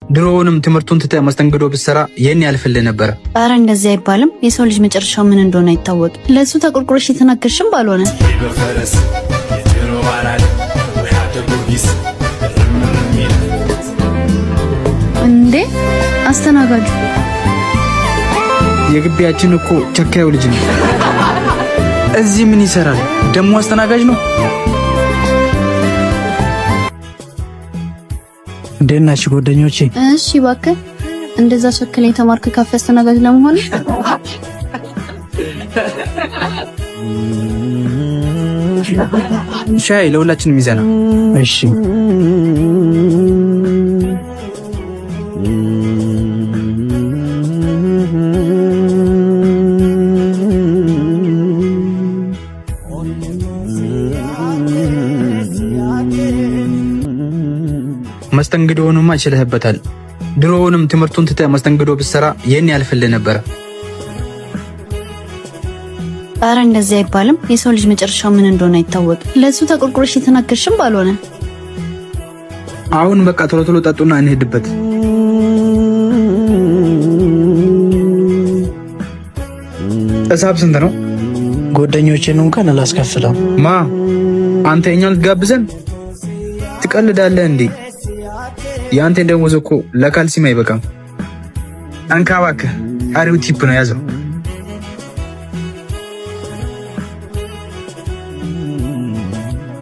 ድሮውንም ትምህርቱን ትተ መስተንግዶ ብትሰራ የኔ ያልፍልህ ነበር። ኧረ እንደዚህ አይባልም። የሰው ልጅ መጨረሻው ምን እንደሆነ አይታወቅም። ለሱ ተቆርቆሮሽ የተናገርሽም ባልሆነ እንዴ አስተናጋጁ የግቢያችን እኮ ቸካዩ ልጅ ነው። እዚህ ምን ይሰራል ደሞ? አስተናጋጅ ነው። እንዴት ናችሁ ጓደኞቼ? እሺ እባክህ እንደዛ ሸክለኝ ተማርክ ካፌ አስተናጋጅ ለመሆን? ሻይ ለሁላችንም ይዘና። እሺ መስተንግዶውንማ ይችልህበታል። ድሮውንም ትምህርቱን ትተ መስተንግዶ ብትሰራ የኔ ያልፍልህ ነበር። ኧረ እንደዚህ አይባልም። የሰው ልጅ መጨረሻው ምን እንደሆነ አይታወቅም። ለሱ ተቆርቆሮሽ የተናገርሽም ባልሆነ አሁን በቃ ቶሎ ቶሎ ጠጡና እንሄድበት። እሳብ ስንት ነው? ጓደኞቼን እንኳን አላስከፍለም። ማ አንተ እኛን ልትጋብዘን ትቀልዳለህ እንዴ? ያንተ ደሞዝ እኮ ለካልሲም አይበቃም። አንካ እባክህ፣ አሪው ቲፕ ነው ያዘው።